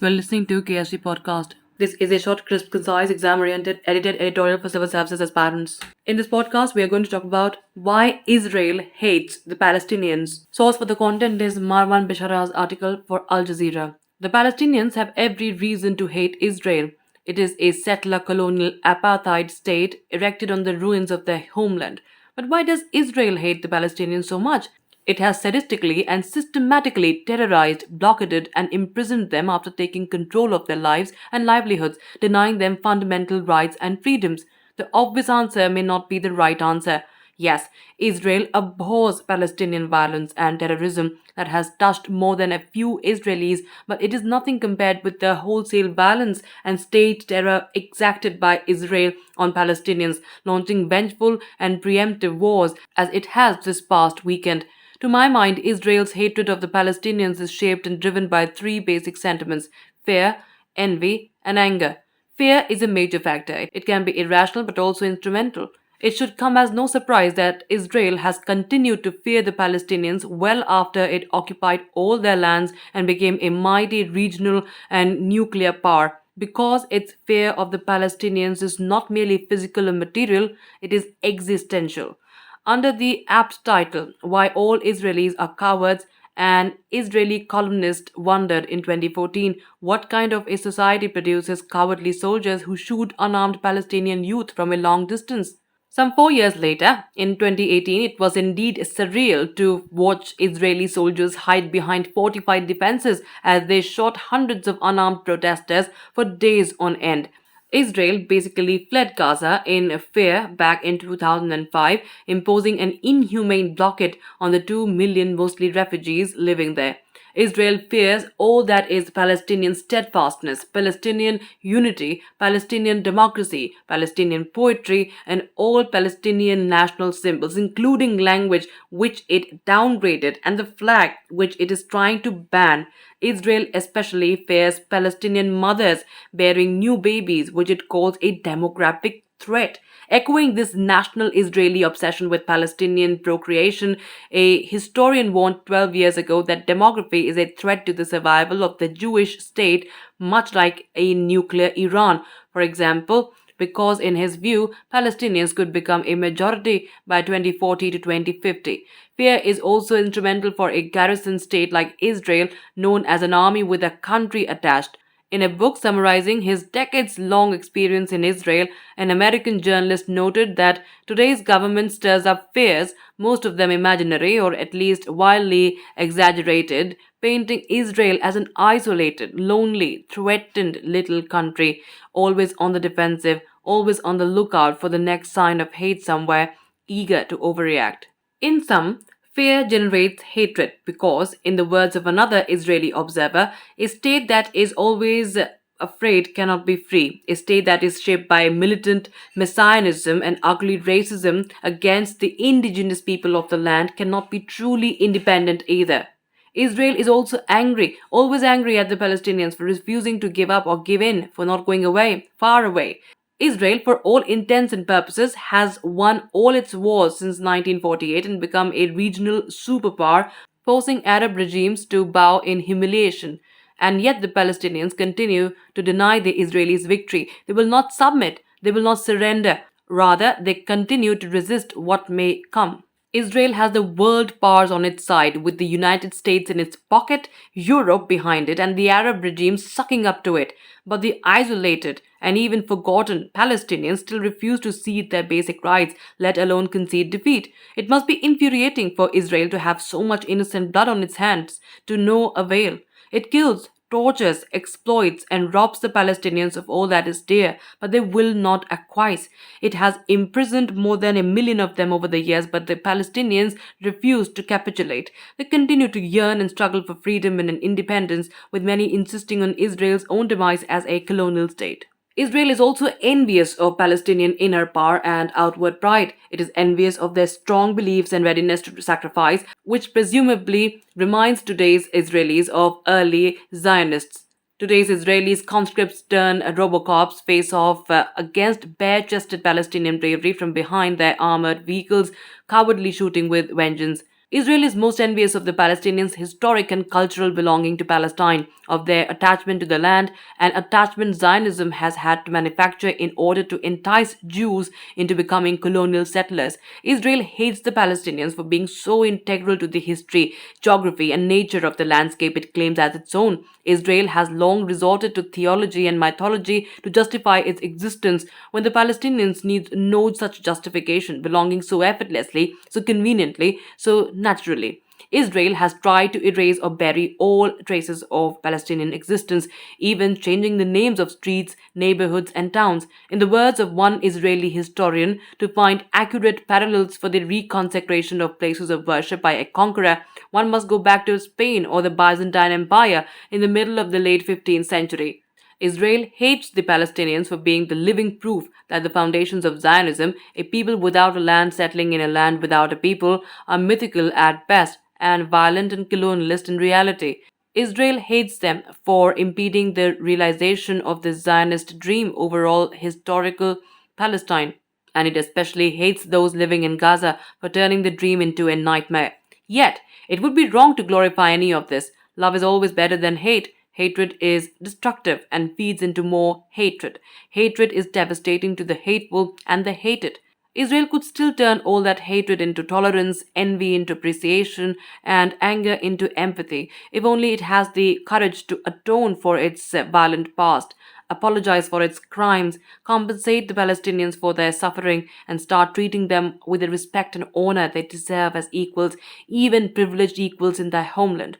We're listening to KSG Podcast. This is a short, crisp, concise, exam-oriented, edited editorial for civil services aspirants. In this podcast, we are going to talk about why Israel hates the Palestinians. Source for the content is Marwan Bishara's article for Al Jazeera. The Palestinians have every reason to hate Israel. It is a settler-colonial apartheid state erected on the ruins of their homeland. But why does Israel hate the Palestinians so much? It has sadistically and systematically terrorized, blockaded, and imprisoned them after taking control of their lives and livelihoods, denying them fundamental rights and freedoms. The obvious answer may not be the right answer. Yes, Israel abhors Palestinian violence and terrorism that has touched more than a few Israelis, but it is nothing compared with the wholesale violence and state terror exacted by Israel on Palestinians, launching vengeful and preemptive wars as it has this past weekend. To my mind, Israel's hatred of the Palestinians is shaped and driven by three basic sentiments: fear, envy, and anger. Fear is a major factor. It can be irrational but also instrumental. It should come as no surprise that Israel has continued to fear the Palestinians well after it occupied all their lands and became a mighty regional and nuclear power. Because its fear of the Palestinians is not merely physical or material, it is existential. Under the apt title, Why All Israelis Are Cowards, an Israeli columnist wondered in 2014 what kind of a society produces cowardly soldiers who shoot unarmed Palestinian youth from a long distance. Some 4 years later, in 2018, it was indeed surreal to watch Israeli soldiers hide behind fortified defenses as they shot hundreds of unarmed protesters for days on end. Israel basically fled Gaza in fear back in 2005, imposing an inhumane blockade on the 2 million mostly refugees living there. Israel fears all that is Palestinian steadfastness, Palestinian unity, Palestinian democracy, Palestinian poetry, and all Palestinian national symbols, including language which it downgraded and the flag which it is trying to ban. Israel especially fears Palestinian mothers bearing new babies, which it calls a demographic threat. Echoing this national Israeli obsession with Palestinian procreation, a historian warned 12 years ago that demography is a threat to the survival of the Jewish state, much like a nuclear Iran, for example, because in his view, Palestinians could become a majority by 2040 to 2050. Fear is also instrumental for a garrison state like Israel, known as an army with a country attached. In a book summarizing his decades-long experience in Israel, an American journalist noted that today's government stirs up fears, most of them imaginary or at least wildly exaggerated, painting Israel as an isolated, lonely, threatened little country, always on the defensive, always on the lookout for the next sign of hate somewhere, eager to overreact. In sum, fear generates hatred because, in the words of another Israeli observer, a state that is always afraid cannot be free. A state that is shaped by militant messianism and ugly racism against the indigenous people of the land cannot be truly independent either. Israel is also angry, always angry at the Palestinians for refusing to give up or give in, for not going away, far away. Israel, for all intents and purposes, has won all its wars since 1948 and become a regional superpower, forcing Arab regimes to bow in humiliation. And yet the Palestinians continue to deny the Israelis victory. They will not submit. They will not surrender. Rather, they continue to resist what may come. Israel has the world powers on its side, with the United States in its pocket, Europe behind it, and the Arab regimes sucking up to it. But the isolated and even forgotten Palestinians still refuse to cede their basic rights, let alone concede defeat. It must be infuriating for Israel to have so much innocent blood on its hands, to no avail. It kills, tortures, exploits, and robs the Palestinians of all that is dear, but they will not acquiesce. It has imprisoned more than 1 million of them over the years, but the Palestinians refuse to capitulate. They continue to yearn and struggle for freedom and independence, with many insisting on Israel's own demise as a colonial state. Israel is also envious of Palestinian inner power and outward pride. It is envious of their strong beliefs and readiness to sacrifice, which presumably reminds today's Israelis of early Zionists. Today's Israelis conscripts turn Robocops face off against bare-chested Palestinian bravery from behind their armored vehicles, cowardly shooting with vengeance. Israel is most envious of the Palestinians' historic and cultural belonging to Palestine, of their attachment to the land, and attachment Zionism has had to manufacture in order to entice Jews into becoming colonial settlers. Israel hates the Palestinians for being so integral to the history, geography, and nature of the landscape it claims as its own. Israel has long resorted to theology and mythology to justify its existence when the Palestinians need no such justification, belonging so effortlessly, so conveniently, so naturally. Israel has tried to erase or bury all traces of Palestinian existence, even changing the names of streets, neighborhoods, and towns. In the words of one Israeli historian, to find accurate parallels for the reconsecration of places of worship by a conqueror, one must go back to Spain or the Byzantine Empire in the middle of the late 15th century. Israel hates the Palestinians for being the living proof that the foundations of Zionism, a people without a land settling in a land without a people, are mythical at best and violent and colonialist in reality. Israel hates them for impeding the realization of the Zionist dream over all historical Palestine, and it especially hates those living in Gaza for turning the dream into a nightmare. Yet, it would be wrong to glorify any of this. Love is always better than hate. Hatred is destructive and feeds into more hatred. Hatred is devastating to the hateful and the hated. Israel could still turn all that hatred into tolerance, envy into appreciation, and anger into empathy, if only it has the courage to atone for its violent past, apologize for its crimes, compensate the Palestinians for their suffering, and start treating them with the respect and honor they deserve as equals, even privileged equals in their homeland.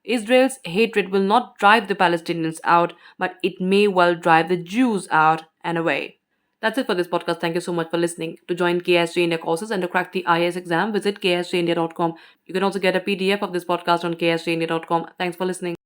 Israel's hatred will not drive the Palestinians out, but it may well drive the Jews out and away. That's it for this podcast. Thank you so much for listening. To join KSG India courses and to crack the IAS exam, visit ksgindia.com. You can also get a PDF of this podcast on ksgindia.com. Thanks for listening.